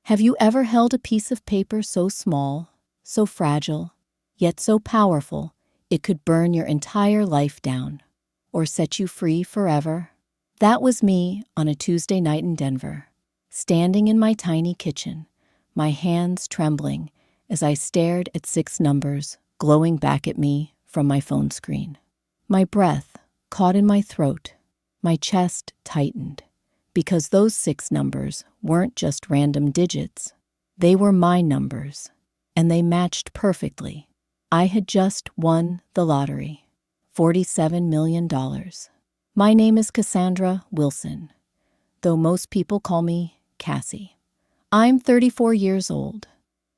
Have you ever held a piece of paper so small, so fragile, yet so powerful it could burn your entire life down or set you free forever? That was me on a Tuesday night in Denver, standing in my tiny kitchen, my hands trembling as I stared at 6 numbers glowing back at me from my phone screen. My breath caught in my throat, my chest tightened, because those 6 numbers weren't just random digits. They were my numbers, and they matched perfectly. I had just won the lottery, $47 million. My name is Cassandra Wilson, though most people call me Cassie. I'm 34 years old,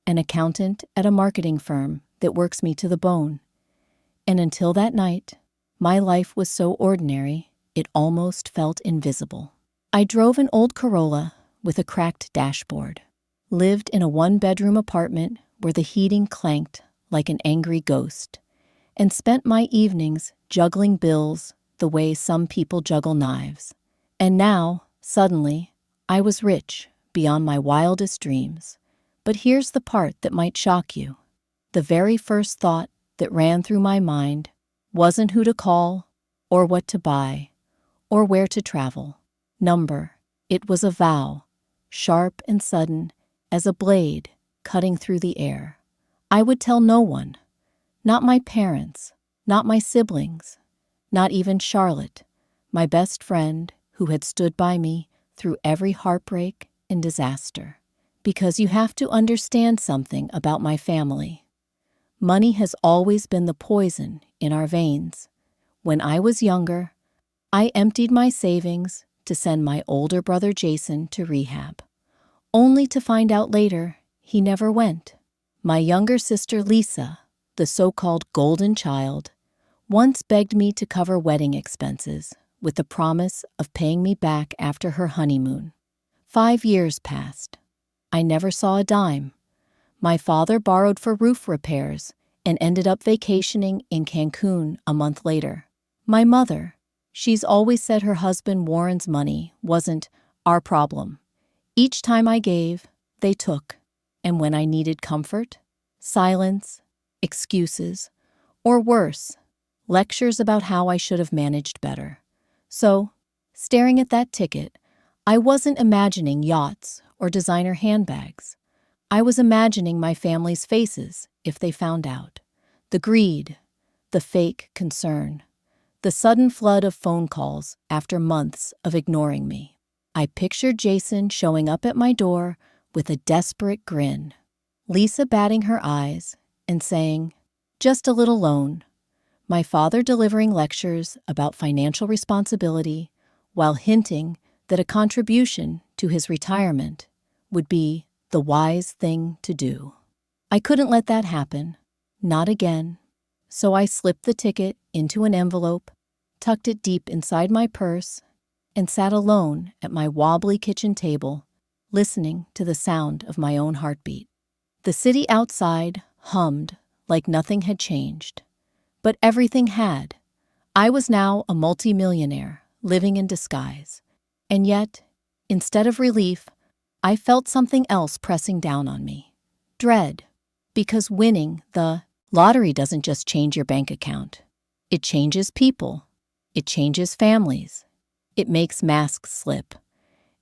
an accountant at a marketing firm that works me to the bone. And until that night, my life was so ordinary, it almost felt invisible. I drove an old Corolla with a cracked dashboard, lived in a 1-bedroom apartment where the heating clanked like an angry ghost, and spent my evenings juggling bills the way some people juggle knives. And now, suddenly, I was rich beyond my wildest dreams. But here's the part that might shock you. The very first thought that ran through my mind wasn't who to call, or what to buy, or where to travel. It was a vow, sharp and sudden as a blade cutting through the air. I would tell no one, not my parents, not my siblings, not even Charlotte, my best friend who had stood by me through every heartbreak and disaster. Because you have to understand something about my family. Money has always been the poison in our veins. When I was younger, I emptied my savings to send my older brother Jason to rehab, only to find out later he never went. My younger sister Lisa, the so-called golden child, once begged me to cover wedding expenses with the promise of paying me back after her honeymoon. 5 years passed. I never saw a dime. My father borrowed for roof repairs and ended up vacationing in Cancun a month later. My mother, she's always said her husband Warren's money wasn't our problem. Each time I gave, they took. And when I needed comfort, silence, excuses, or worse, lectures about how I should have managed better. So, staring at that ticket, I wasn't imagining yachts or designer handbags. I was imagining my family's faces if they found out. The greed, the fake concern, the sudden flood of phone calls after months of ignoring me. I pictured Jason showing up at my door with a desperate grin, Lisa batting her eyes and saying, "Just a little loan," my father delivering lectures about financial responsibility while hinting that a contribution to his retirement would be the wise thing to do. I couldn't let that happen, not again, so I slipped the ticket into an envelope, tucked it deep inside my purse, and sat alone at my wobbly kitchen table, listening to the sound of my own heartbeat. The city outside hummed like nothing had changed, but everything had. I was now a multimillionaire living in disguise. And yet, instead of relief, I felt something else pressing down on me. Dread. Because winning the lottery doesn't just change your bank account. It changes people. It changes families. It makes masks slip.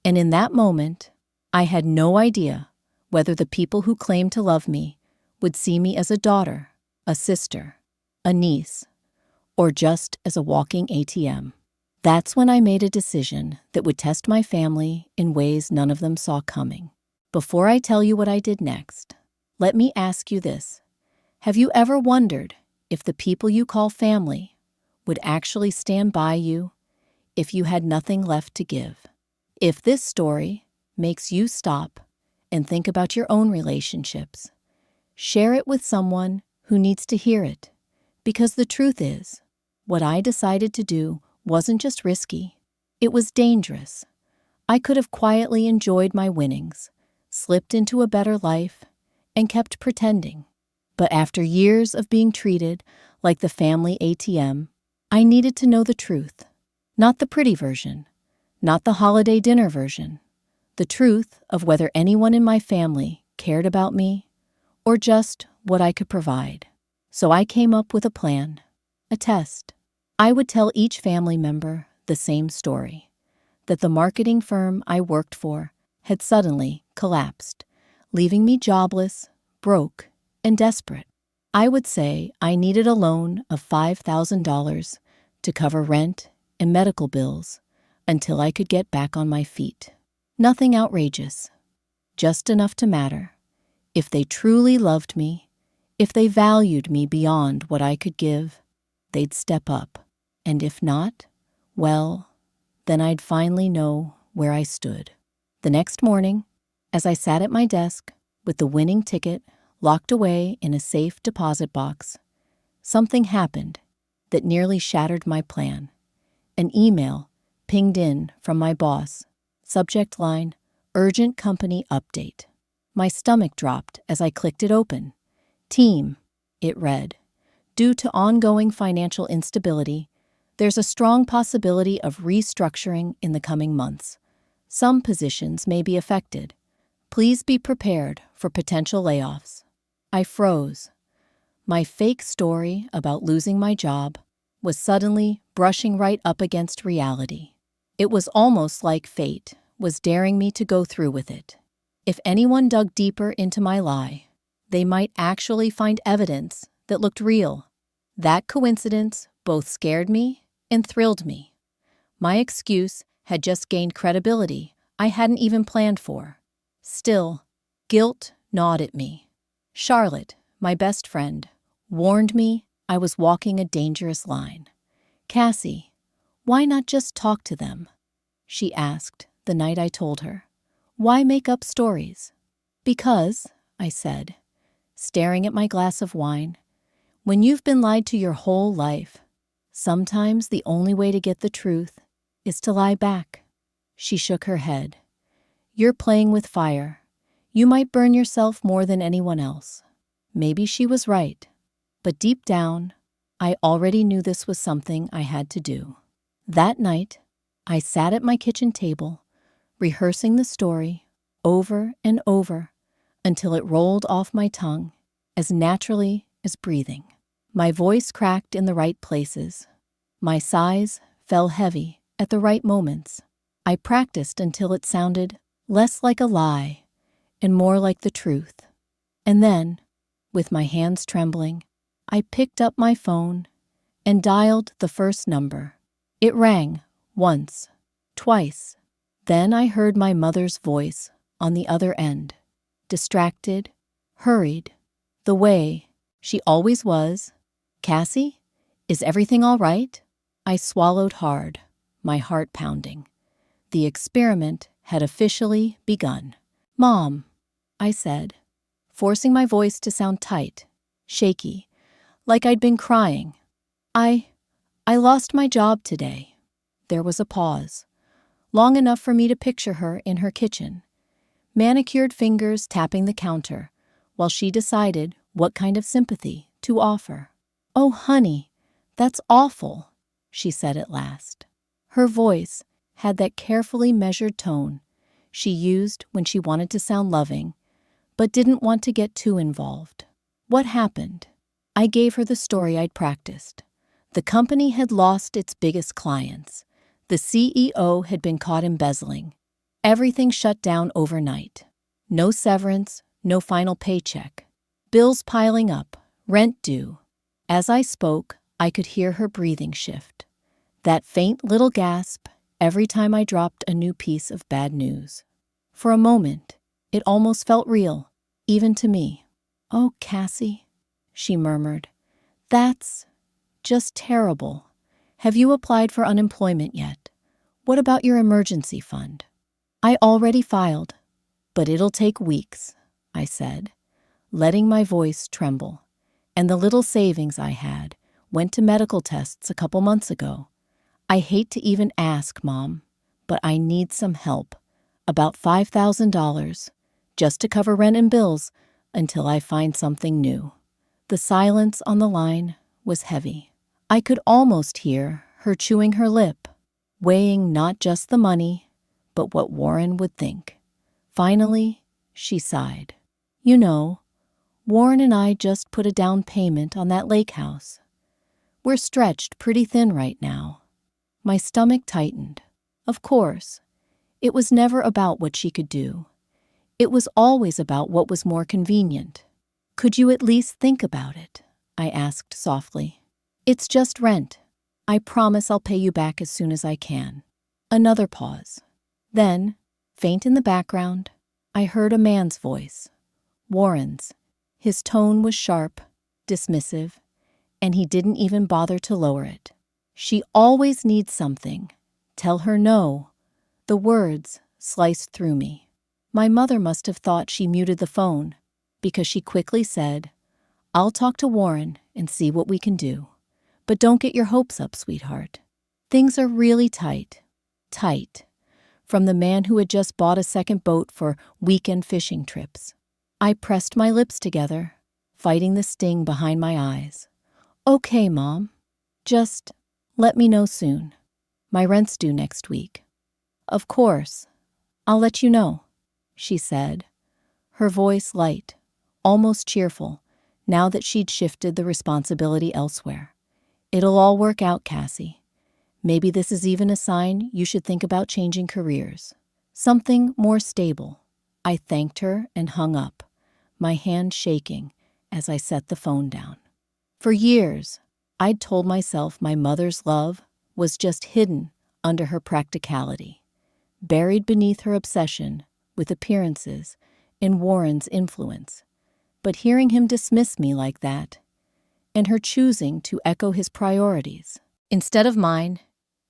And in that moment, I had no idea whether the people who claimed to love me would see me as a daughter, a sister, a niece, or just as a walking ATM. That's when I made a decision that would test my family in ways none of them saw coming. Before I tell you what I did next, let me ask you this. Have you ever wondered if the people you call family would actually stand by you if you had nothing left to give? If this story makes you stop and think about your own relationships, share it with someone who needs to hear it. Because the truth is, what I decided to do wasn't just risky, it was dangerous. I could have quietly enjoyed my winnings, slipped into a better life, and kept pretending. But after years of being treated like the family ATM, I needed to know the truth. Not the pretty version, not the holiday dinner version, The truth of whether anyone in my family cared about me or just what I could provide. So I came up with a plan, a test. I would tell each family member the same story, that the marketing firm I worked for had suddenly collapsed, leaving me jobless, broke, and desperate. I would say I needed a loan of $5,000 to cover rent and medical bills until I could get back on my feet. Nothing outrageous, just enough to matter. If they truly loved me, if they valued me beyond what I could give, they'd step up. And if not, well, then I'd finally know where I stood. The next morning, as I sat at my desk with the winning ticket locked away in a safe deposit box, something happened that nearly shattered my plan. An email pinged in from my boss, subject line, "Urgent Company Update." My stomach dropped as I clicked it open. "Team," it read, "due to ongoing financial instability, there's a strong possibility of restructuring in the coming months. Some positions may be affected. Please be prepared for potential layoffs." I froze. My fake story about losing my job was suddenly brushing right up against reality. It was almost like fate was daring me to go through with it. If anyone dug deeper into my lie, they might actually find evidence that looked real. That coincidence both scared me and thrilled me. My excuse had just gained credibility I hadn't even planned for. Still, guilt gnawed at me. Charlotte, my best friend, warned me I was walking a dangerous line. "Cassie, why not just talk to them?" she asked the night I told her. "Why make up stories?" "Because," I said, staring at my glass of wine, "when you've been lied to your whole life, sometimes the only way to get the truth is to lie back." She shook her head. "You're playing with fire. You might burn yourself more than anyone else." Maybe she was right, but deep down, I already knew this was something I had to do. That night, I sat at my kitchen table, rehearsing the story over and over until it rolled off my tongue as naturally as breathing. My voice cracked in the right places. My sighs fell heavy at the right moments. I practiced until it sounded less like a lie and more like the truth. And then, with my hands trembling, I picked up my phone and dialed the first number. It rang once, twice. Then I heard my mother's voice on the other end, distracted, hurried, the way she always was. "Cassie, is everything all right?" I swallowed hard, my heart pounding. The experiment had officially begun. "Mom," I said, forcing my voice to sound tight, shaky, like I'd been crying. I lost my job today." There was a pause, long enough for me to picture her in her kitchen, manicured fingers tapping the counter, while she decided what kind of sympathy to offer. "Oh, honey, that's awful," she said at last. Her voice had that carefully measured tone she used when she wanted to sound loving, but didn't want to get too involved. "What happened?" I gave her the story I'd practiced. The company had lost its biggest clients. The CEO had been caught embezzling. Everything shut down overnight. No severance, no final paycheck. Bills piling up, rent due. As I spoke, I could hear her breathing shift. That faint little gasp every time I dropped a new piece of bad news. For a moment, it almost felt real, even to me. "Oh, Cassie," she murmured, "that's just terrible. Have you applied for unemployment yet? What about your emergency fund?" "I already filed, but it'll take weeks," I said, letting my voice tremble. "And the little savings I had went to medical tests a couple months ago. I hate to even ask, Mom, but I need some help. About $5,000, just to cover rent and bills until I find something new." The silence on the line was heavy. I could almost hear her chewing her lip, weighing not just the money, but what Warren would think. Finally, she sighed. You know, Warren and I just put a down payment on that lake house. We're stretched pretty thin right now. My stomach tightened. Of course, it was never about what she could do. It was always about what was more convenient. Could you at least think about it? I asked softly. It's just rent. I promise I'll pay you back as soon as I can. Another pause. Then, faint in the background, I heard a man's voice. Warren's. His tone was sharp, dismissive, and he didn't even bother to lower it. She always needs something. Tell her no. The words sliced through me. My mother must have thought she muted the phone, because she quickly said, I'll talk to Warren and see what we can do. But don't get your hopes up, sweetheart. Things are really tight. Tight. From the man who had just bought a second boat for weekend fishing trips. I pressed my lips together, fighting the sting behind my eyes. Okay, Mom. Just let me know soon. My rent's due next week. Of course. I'll let you know, she said, her voice light, almost cheerful, now that she'd shifted the responsibility elsewhere. It'll all work out, Cassie. Maybe this is even a sign you should think about changing careers. Something more stable. I thanked her and hung up, my hand shaking as I set the phone down. For years, I'd told myself my mother's love was just hidden under her practicality, buried beneath her obsession with appearances and Warren's influence. But hearing him dismiss me like that, and her choosing to echo his priorities instead of mine,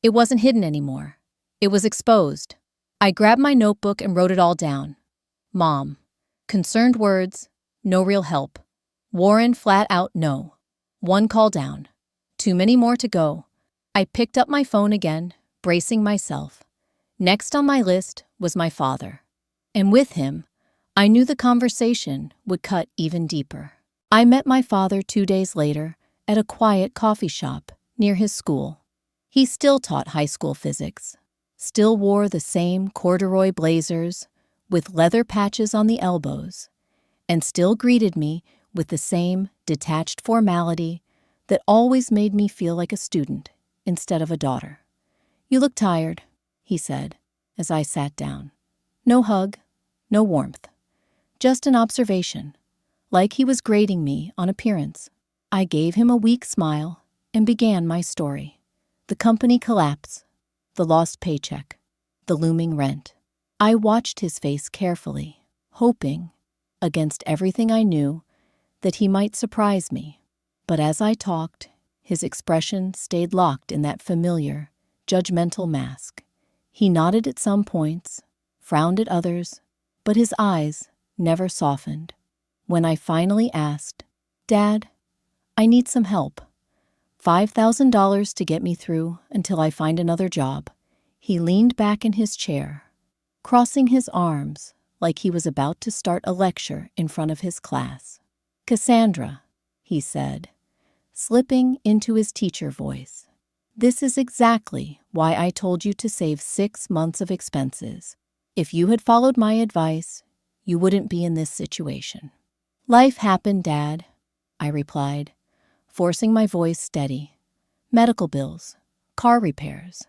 it wasn't hidden anymore. It was exposed. I grabbed my notebook and wrote it all down. Mom. Concerned words, no real help. Warren flat out no. One call down. Too many more to go. I picked up my phone again, bracing myself. Next on my list was my father. And with him, I knew the conversation would cut even deeper. I met my father 2 days later at a quiet coffee shop near his school. He still taught high school physics, still wore the same corduroy blazers with leather patches on the elbows, and still greeted me with the same detached formality that always made me feel like a student instead of a daughter. You look tired, he said, as I sat down. No hug, no warmth, just an observation, like he was grading me on appearance. I gave him a weak smile and began my story. The company collapse, the lost paycheck, the looming rent. I watched his face carefully, hoping, against everything I knew, that he might surprise me. But as I talked, his expression stayed locked in that familiar, judgmental mask. He nodded at some points, frowned at others, but his eyes never softened. When I finally asked, Dad, I need some help. $5,000 to get me through until I find another job. He leaned back in his chair, crossing his arms like he was about to start a lecture in front of his class. Cassandra, he said, slipping into his teacher voice. This is exactly why I told you to save 6 months of expenses. If you had followed my advice, you wouldn't be in this situation. Life happened, Dad, I replied, forcing my voice steady. Medical bills, car repairs,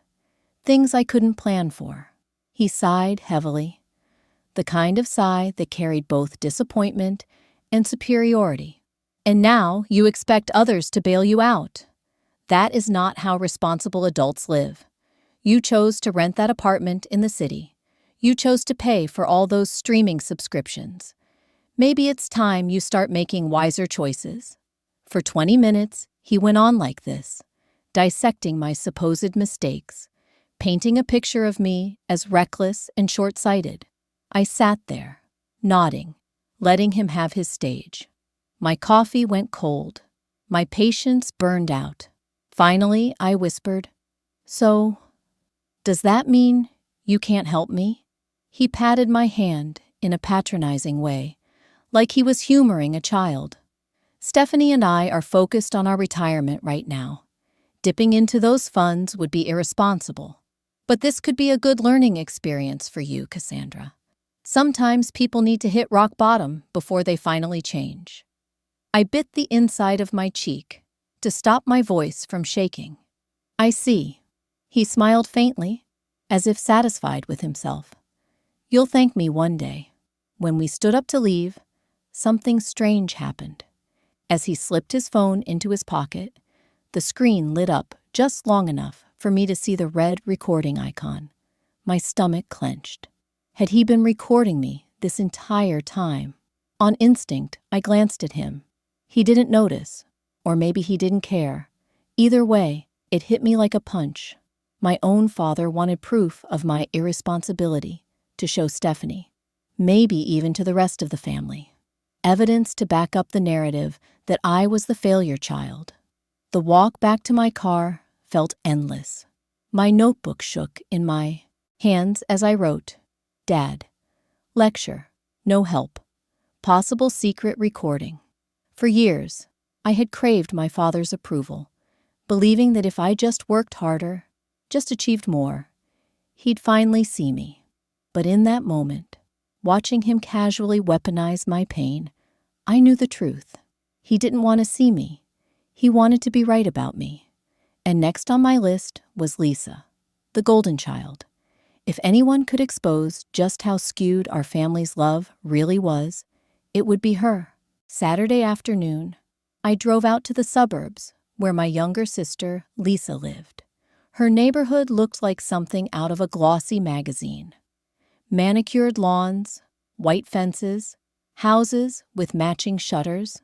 things I couldn't plan for. He sighed heavily, the kind of sigh that carried both disappointment and superiority. And now you expect others to bail you out. That is not how responsible adults live. You chose to rent that apartment in the city. You chose to pay for all those streaming subscriptions. Maybe it's time you start making wiser choices. For 20 minutes, he went on like this, dissecting my supposed mistakes, painting a picture of me as reckless and short-sighted. I sat there, nodding, letting him have his stage. My coffee went cold. My patience burned out. Finally, I whispered, So, does that mean you can't help me? He patted my hand in a patronizing way, like he was humoring a child. Stephanie and I are focused on our retirement right now. Dipping into those funds would be irresponsible. But this could be a good learning experience for you, Cassandra. Sometimes people need to hit rock bottom before they finally change. I bit the inside of my cheek to stop my voice from shaking. I see. He smiled faintly, as if satisfied with himself. You'll thank me one day. When we stood up to leave, something strange happened. As he slipped his phone into his pocket, the screen lit up just long enough for me to see the red recording icon. My stomach clenched. Had he been recording me this entire time? On instinct, I glanced at him. He didn't notice, or maybe he didn't care. Either way, it hit me like a punch. My own father wanted proof of my irresponsibility to show Stephanie, maybe even to the rest of the family. Evidence to back up the narrative that I was the failure child. The walk back to my car felt endless. My notebook shook in my hands as I wrote, Dad. Lecture. No help. Possible secret recording. For years, I had craved my father's approval, believing that if I just worked harder, just achieved more, he'd finally see me. But in that moment, watching him casually weaponize my pain, I knew the truth. He didn't want to see me. He wanted to be right about me. And next on my list was Lisa, the golden child. If anyone could expose just how skewed our family's love really was, it would be her. Saturday afternoon, I drove out to the suburbs where my younger sister, Lisa, lived. Her neighborhood looked like something out of a glossy magazine. Manicured lawns, white fences, houses with matching shutters.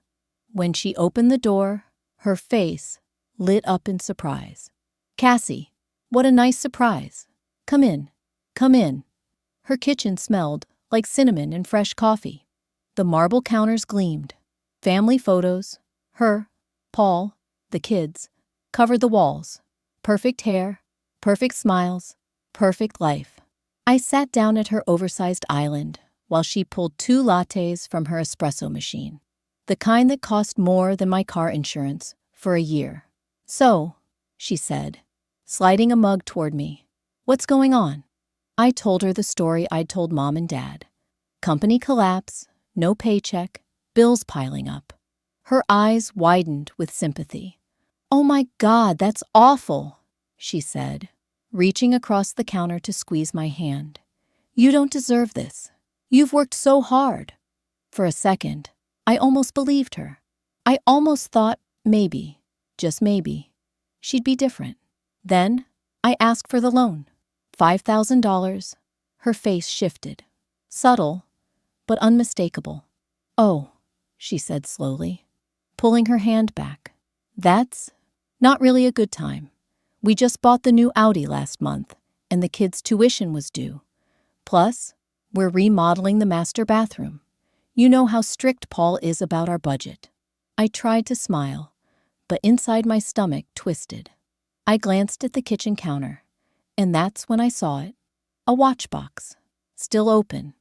When she opened the door, her face lit up in surprise. Cassie, what a nice surprise. Come in, come in. Her kitchen smelled like cinnamon and fresh coffee. The marble counters gleamed. Family photos, her, Paul, the kids, covered the walls. Perfect hair, perfect smiles, perfect life. I sat down at her oversized island while she pulled 2 lattes from her espresso machine, the kind that cost more than my car insurance for a year. So, she said, sliding a mug toward me, what's going on? I told her the story I'd told Mom and Dad. Company collapse, no paycheck, bills piling up. Her eyes widened with sympathy. Oh my God, that's awful, she said, reaching across the counter to squeeze my hand. You don't deserve this. You've worked so hard. For a second, I almost believed her. I almost thought maybe, just maybe, she'd be different. Then I asked for the loan. $5,000. Her face shifted. Subtle, but unmistakable. Oh, she said slowly, pulling her hand back. That's not really a good time. We just bought the new Audi last month, and the kids' tuition was due. Plus, we're remodeling the master bathroom. You know how strict Paul is about our budget. I tried to smile, but inside my stomach twisted. I glanced at the kitchen counter, and that's when I saw it. A watch box, still open,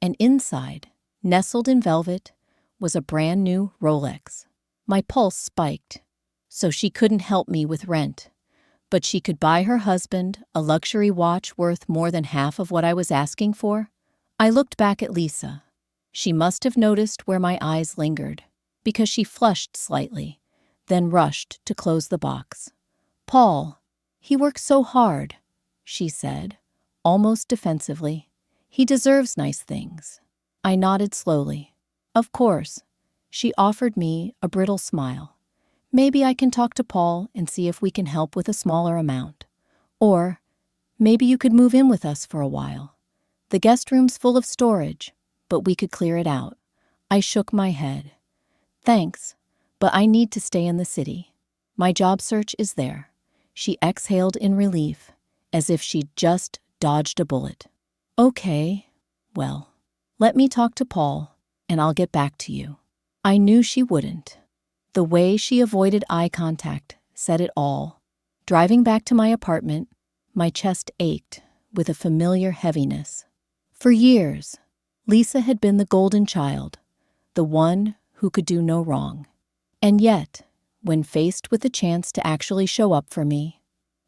and inside, nestled in velvet, was a brand new Rolex. My pulse spiked. So she couldn't help me with rent, but she could buy her husband a luxury watch worth more than half of what I was asking for? I looked back at Lisa. She must have noticed where my eyes lingered, because she flushed slightly, then rushed to close the box. Paul, he works so hard, she said, almost defensively. He deserves nice things. I nodded slowly. Of course. She offered me a brittle smile. Maybe I can talk to Paul and see if we can help with a smaller amount. Or maybe you could move in with us for a while. The guest room's full of storage, but we could clear it out. I shook my head. Thanks, but I need to stay in the city. My job search is there. She exhaled in relief, as if she'd just dodged a bullet. Okay, well, let me talk to Paul, and I'll get back to you. I knew she wouldn't. The way she avoided eye contact said it all. Driving back to my apartment, my chest ached with a familiar heaviness. For years, Lisa had been the golden child, the one who could do no wrong. And yet, when faced with the chance to actually show up for me,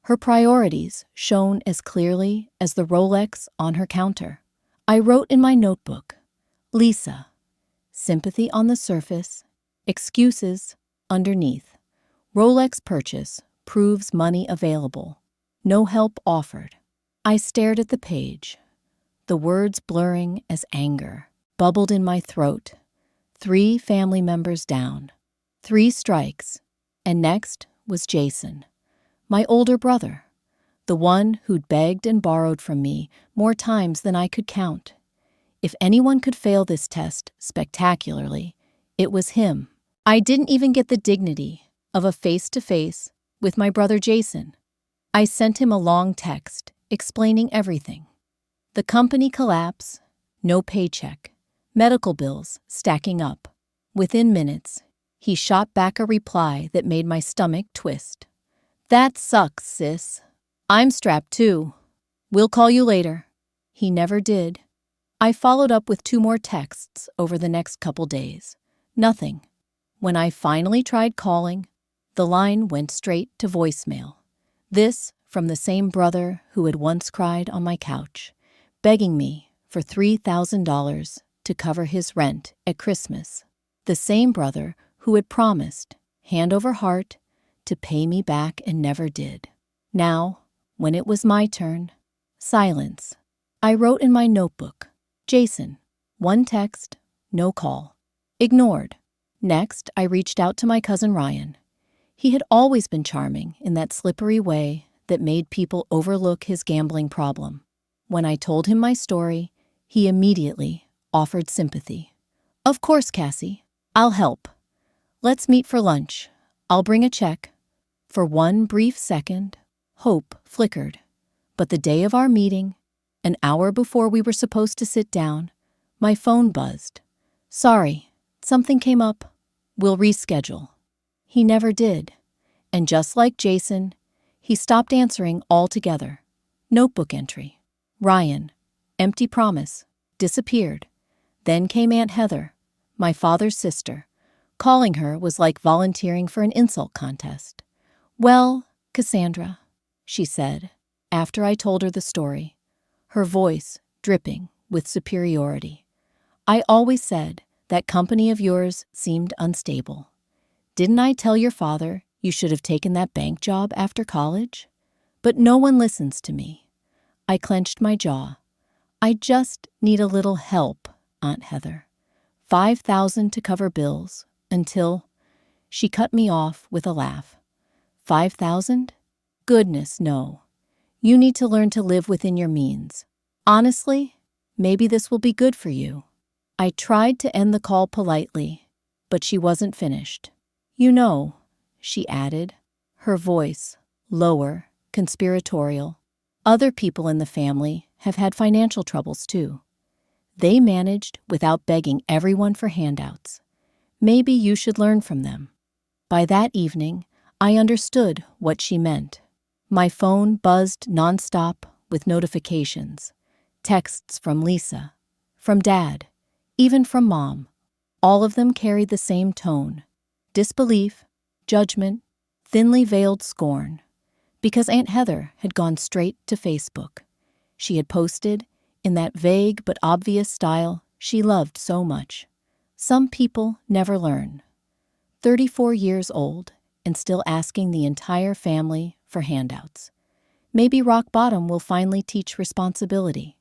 her priorities shone as clearly as the Rolex on her counter. I wrote in my notebook, Lisa, sympathy on the surface, excuses underneath. Rolex purchase proves money available. No help offered. I stared at the page. The words blurring as anger bubbled in my throat. 3 family members down. 3 strikes. And next was Jason, my older brother, the one who'd begged and borrowed from me more times than I could count. If anyone could fail this test spectacularly, it was him. I didn't even get the dignity of a face-to-face with my brother Jason. I sent him a long text explaining everything. The company collapse, no paycheck, medical bills stacking up. Within minutes, he shot back a reply that made my stomach twist. That sucks, sis. I'm strapped too. We'll call you later. He never did. I followed up with 2 more texts over the next couple days. Nothing. When I finally tried calling, the line went straight to voicemail. This from the same brother who had once cried on my couch, begging me for $3,000 to cover his rent at Christmas. The same brother who had promised, hand over heart, to pay me back and never did. Now, when it was my turn, silence. I wrote in my notebook, Jason, 1 text, no call. Ignored. Next, I reached out to my cousin Ryan. He had always been charming in that slippery way that made people overlook his gambling problem. When I told him my story, he immediately offered sympathy. Of course, Cassie, I'll help. Let's meet for lunch. I'll bring a check. For one brief second, hope flickered. But the day of our meeting, an hour before we were supposed to sit down, my phone buzzed. Sorry, something came up. We'll reschedule. He never did. And just like Jason, he stopped answering altogether. Notebook entry. Ryan, empty promise, disappeared. Then came Aunt Heather, my father's sister. Calling her was like volunteering for an insult contest. Well, Cassandra, she said, after I told her the story, her voice dripping with superiority. I always said that company of yours seemed unstable. Didn't I tell your father you should have taken that bank job after college? But no one listens to me. I clenched my jaw. I just need a little help, Aunt Heather. $5,000 to cover bills until... She cut me off with a laugh. 5,000? Goodness, no. You need to learn to live within your means. Honestly, maybe this will be good for you. I tried to end the call politely, but she wasn't finished. You know, she added, her voice lower, conspiratorial. Other people in the family have had financial troubles too. They managed without begging everyone for handouts. Maybe you should learn from them. By that evening, I understood what she meant. My phone buzzed nonstop with notifications, texts from Lisa, from Dad, even from Mom. All of them carried the same tone: disbelief, judgment, thinly veiled scorn. Because Aunt Heather had gone straight to Facebook. She had posted, in that vague but obvious style she loved so much. Some people never learn. 34 years old and still asking the entire family for handouts. Maybe rock bottom will finally teach responsibility.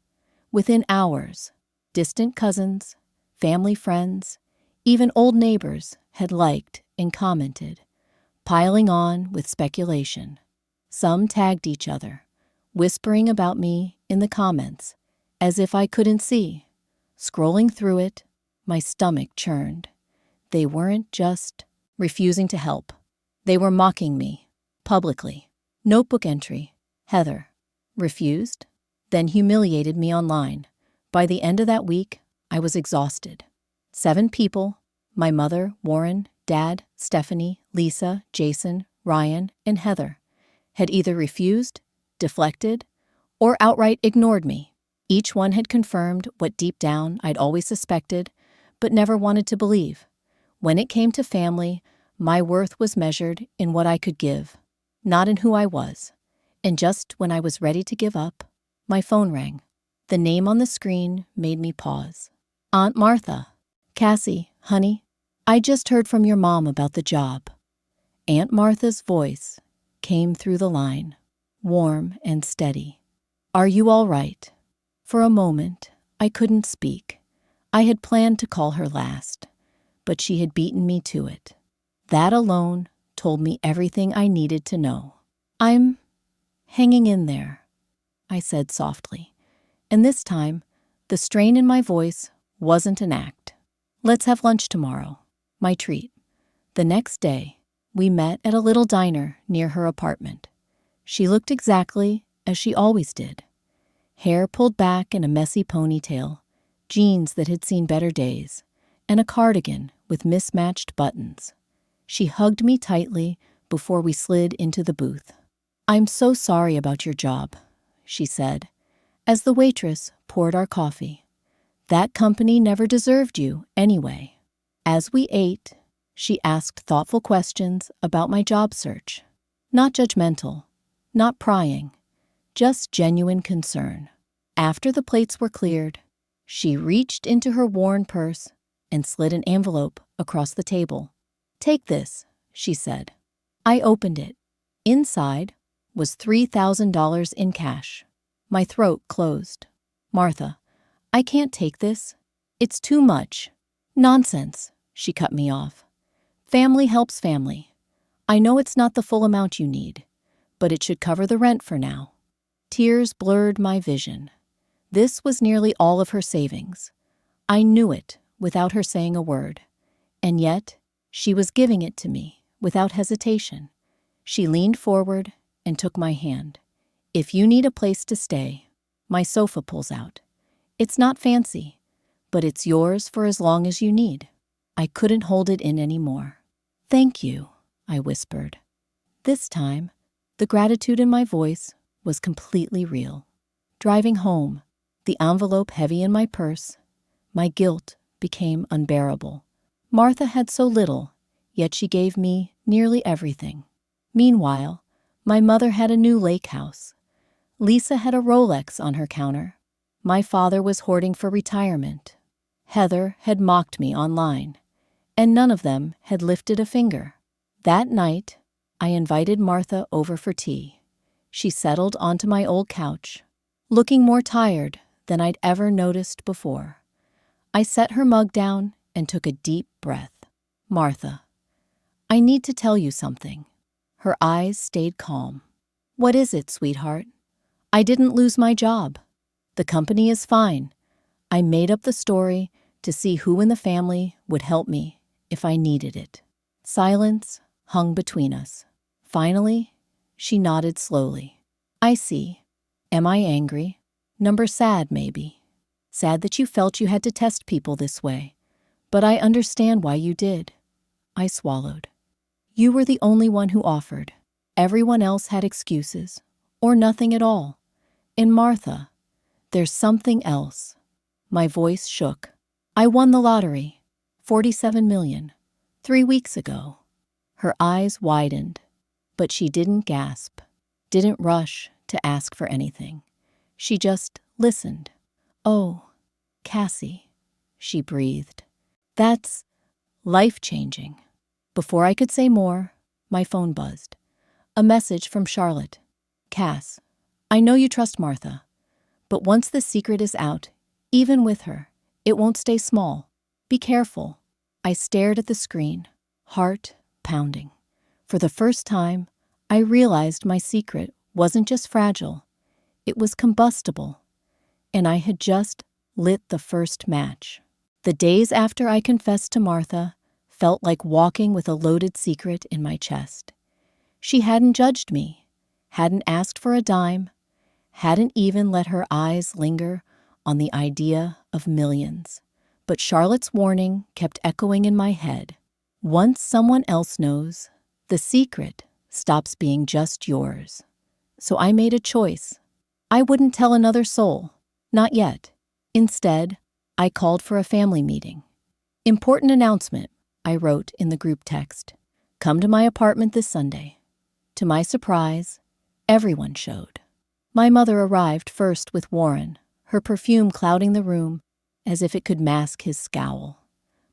Within hours, distant cousins, family friends, even old neighbors had liked and commented, piling on with speculation. Some tagged each other, whispering about me in the comments, as if I couldn't see. Scrolling through it, my stomach churned. They weren't just refusing to help. They were mocking me, publicly. Notebook entry, Heather. Refused, then humiliated me online. By the end of that week, I was exhausted. 7 people, my mother, Warren, Dad, Stephanie, Lisa, Jason, Ryan, and Heather, had either refused, deflected, or outright ignored me. Each one had confirmed what deep down I'd always suspected, but never wanted to believe. When it came to family, my worth was measured in what I could give, not in who I was. And just when I was ready to give up, my phone rang. The name on the screen made me pause. Aunt Martha. Cassie, honey, I just heard from your mom about the job. Aunt Martha's voice came through the line, warm and steady. Are you all right? For a moment, I couldn't speak. I had planned to call her last, but she had beaten me to it. That alone told me everything I needed to know. I'm hanging in there, I said softly, and this time, the strain in my voice wasn't an act. Let's have lunch tomorrow, my treat. The next day, we met at a little diner near her apartment. She looked exactly as she always did. Hair pulled back in a messy ponytail, jeans that had seen better days, and a cardigan with mismatched buttons. She hugged me tightly before we slid into the booth. I'm so sorry about your job, she said, as the waitress poured our coffee. That company never deserved you anyway. As we ate, she asked thoughtful questions about my job search. Not judgmental, not prying, just genuine concern. After the plates were cleared, she reached into her worn purse and slid an envelope across the table. Take this, she said. I opened it. Inside was $3,000 in cash. My throat closed. Martha, I can't take this. It's too much. Nonsense, she cut me off. Family helps family. I know it's not the full amount you need, but it should cover the rent for now. Tears blurred my vision. This was nearly all of her savings. I knew it without her saying a word. And yet, she was giving it to me without hesitation. She leaned forward and took my hand. If you need a place to stay, my sofa pulls out. It's not fancy, but it's yours for as long as you need. I couldn't hold it in anymore. Thank you, I whispered. This time, the gratitude in my voice was completely real. Driving home, the envelope heavy in my purse, my guilt became unbearable. Martha had so little, yet she gave me nearly everything. Meanwhile, my mother had a new lake house. Lisa had a Rolex on her counter. My father was hoarding for retirement. Heather had mocked me online, and none of them had lifted a finger. That night, I invited Martha over for tea. She settled onto my old couch, looking more tired than I'd ever noticed before. I set her mug down and took a deep breath. Martha, I need to tell you something. Her eyes stayed calm. What is it, sweetheart? I didn't lose my job. The company is fine. I made up the story to see who in the family would help me if I needed it. Silence hung between us. Finally, she nodded slowly. I see. Am I angry? Number sad, maybe. Sad that you felt you had to test people this way. But I understand why you did. I swallowed. You were the only one who offered. Everyone else had excuses, or nothing at all. In Martha, there's something else. My voice shook. I won the lottery, $47 million, 3 weeks ago. Her eyes widened, but she didn't gasp, didn't rush to ask for anything. She just listened. Oh, Cassie, she breathed. That's life-changing. Before I could say more, my phone buzzed. A message from Charlotte. Cass, I know you trust Martha, but once the secret is out, even with her, it won't stay small. Be careful. I stared at the screen, heart pounding. For the first time, I realized my secret wasn't just fragile, it was combustible, and I had just lit the first match. The days after I confessed to Martha felt like walking with a loaded secret in my chest. She hadn't judged me, hadn't asked for a dime, hadn't even let her eyes linger on the idea of millions. But Charlotte's warning kept echoing in my head. Once someone else knows, the secret stops being just yours. So I made a choice. I wouldn't tell another soul, not yet. Instead, I called for a family meeting. Important announcement, I wrote in the group text. Come to my apartment this Sunday. To my surprise, everyone showed. My mother arrived first with Warren, her perfume clouding the room as if it could mask his scowl.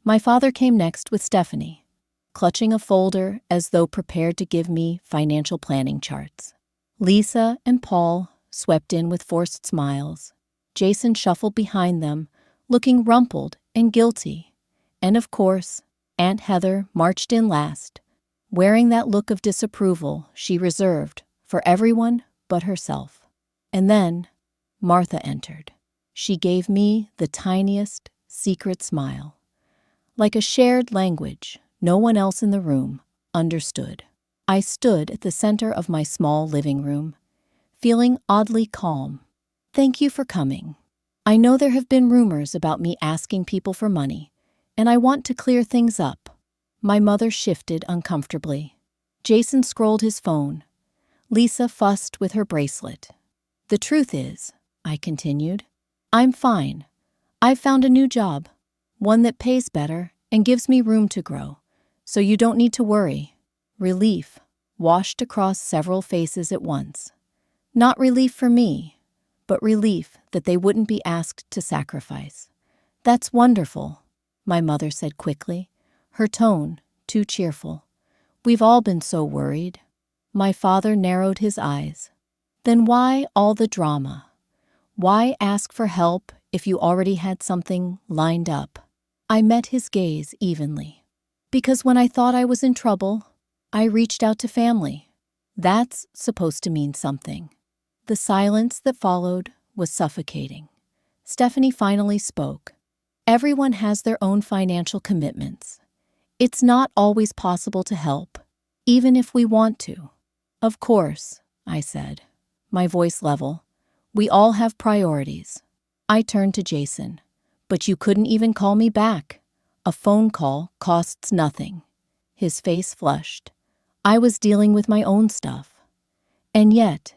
My father came next with Stephanie, clutching a folder as though prepared to give me financial planning charts. Lisa and Paul swept in with forced smiles. Jason shuffled behind them, looking rumpled and guilty. And of course, Aunt Heather marched in last, wearing that look of disapproval she reserved for everyone but herself. And then Martha entered. She gave me the tiniest, secret smile. Like a shared language no one else in the room understood. I stood at the center of my small living room, feeling oddly calm. "Thank you for coming. I know there have been rumors about me asking people for money, and I want to clear things up." My mother shifted uncomfortably. Jason scrolled his phone. Lisa fussed with her bracelet. "The truth is," I continued, "I'm fine. I've found a new job, one that pays better and gives me room to grow, so you don't need to worry." Relief washed across several faces at once. Not relief for me, but relief that they wouldn't be asked to sacrifice. "That's wonderful," my mother said quickly, her tone too cheerful. "We've all been so worried." My father narrowed his eyes. "Then why all the drama? Why ask for help if you already had something lined up?" I met his gaze evenly. "Because when I thought I was in trouble, I reached out to family. That's supposed to mean something." The silence that followed was suffocating. Stephanie finally spoke. "Everyone has their own financial commitments. It's not always possible to help, even if we want to." "Of course," I said, my voice level. "We all have priorities." I turned to Jason. "But you couldn't even call me back. A phone call costs nothing." His face flushed. "I was dealing with my own stuff. And yet,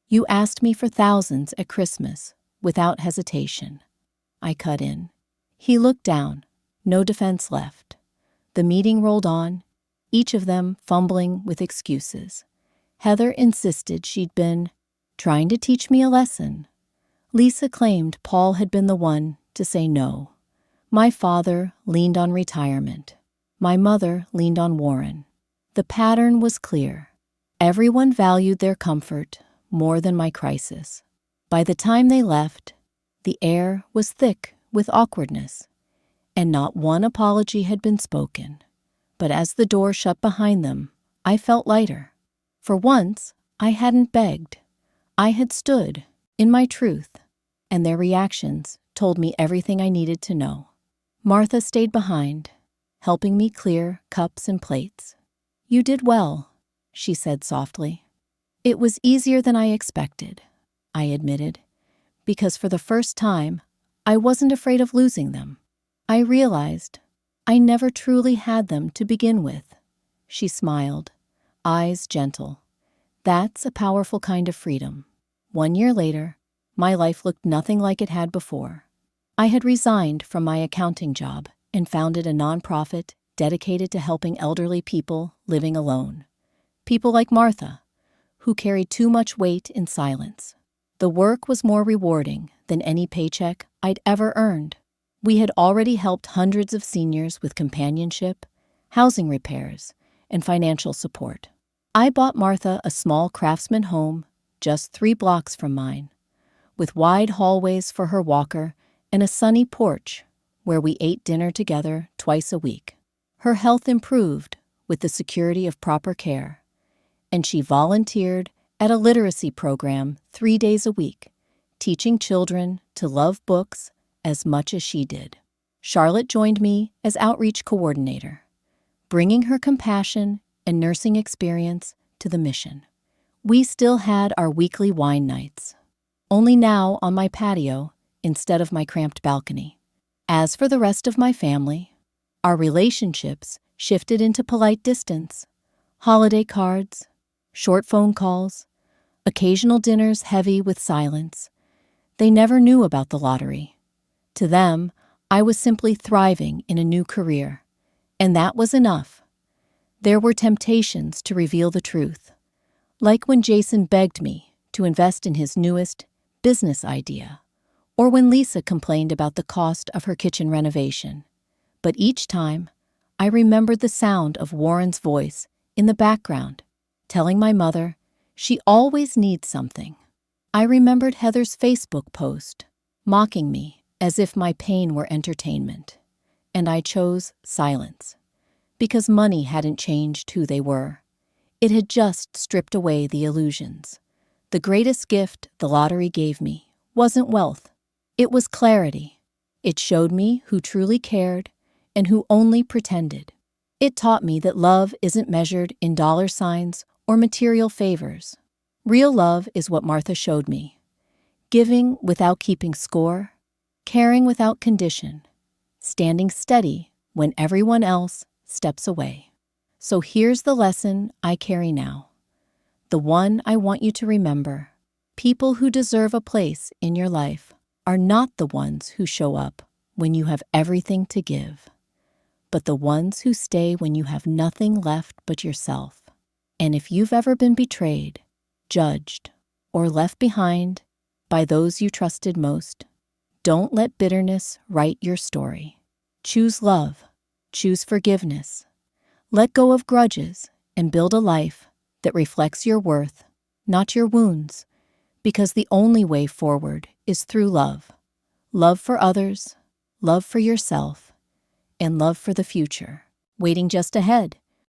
you asked me for thousands at Christmas without hesitation." I cut in. He looked down, no defense left. The meeting rolled on, each of them fumbling with excuses. Heather insisted she'd been trying to teach me a lesson. Lisa claimed Paul had been the one to say no. My father leaned on retirement. My mother leaned on Warren. The pattern was clear. Everyone valued their comfort more than my crisis. By the time they left, the air was thick with awkwardness, and not one apology had been spoken. But as the door shut behind them, I felt lighter. For once, I hadn't begged. I had stood in my truth, and their reactions told me everything I needed to know. Martha stayed behind, helping me clear cups and plates. "You did well," she said softly. "It was easier than I expected," I admitted, because for the first time, I wasn't afraid of losing them. I realized I never truly had them to begin with. She smiled, eyes gentle. That's a powerful kind of freedom. 1 year later, my life looked nothing like it had before. I had resigned from my accounting job and founded a nonprofit dedicated to helping elderly people living alone. People like Martha, who carried too much weight in silence. The work was more rewarding than any paycheck I'd ever earned. We had already helped hundreds of seniors with companionship, housing repairs, and financial support. I bought Martha a small craftsman home just 3 blocks from mine, with wide hallways for her walker and a sunny porch where we ate dinner together twice a week. Her health improved with the security of proper care, and she volunteered at a literacy program 3 days a week, teaching children to love books as much as she did. Charlotte joined me as outreach coordinator, bringing her compassion and nursing experience to the mission. We still had our weekly wine nights, only now on my patio instead of my cramped balcony. As for the rest of my family, our relationships shifted into polite distance, holiday cards, short phone calls, occasional dinners heavy with silence. They never knew about the lottery. To them, I was simply thriving in a new career, and that was enough. There were temptations to reveal the truth, like when Jason begged me to invest in his newest business idea, or when Lisa complained about the cost of her kitchen renovation. But each time, I remembered the sound of Warren's voice in the background, telling my mother she always needs something. I remembered Heather's Facebook post, mocking me as if my pain were entertainment. And I chose silence, because money hadn't changed who they were. It had just stripped away the illusions. The greatest gift the lottery gave me wasn't wealth. It was clarity. It showed me who truly cared and who only pretended. It taught me that love isn't measured in dollar signs or material favors. Real love is what Martha showed me. Giving without keeping score, caring without condition, standing steady when everyone else steps away. So here's the lesson I carry now. The one I want you to remember. People who deserve a place in your life are not the ones who show up when you have everything to give, but the ones who stay when you have nothing left but yourself. And if you've ever been betrayed, judged, or left behind by those you trusted most, don't let bitterness write your story. Choose love, choose forgiveness. Let go of grudges and build a life that reflects your worth, not your wounds, because the only way forward is through love. Love for others, love for yourself, and love for the future, waiting just ahead.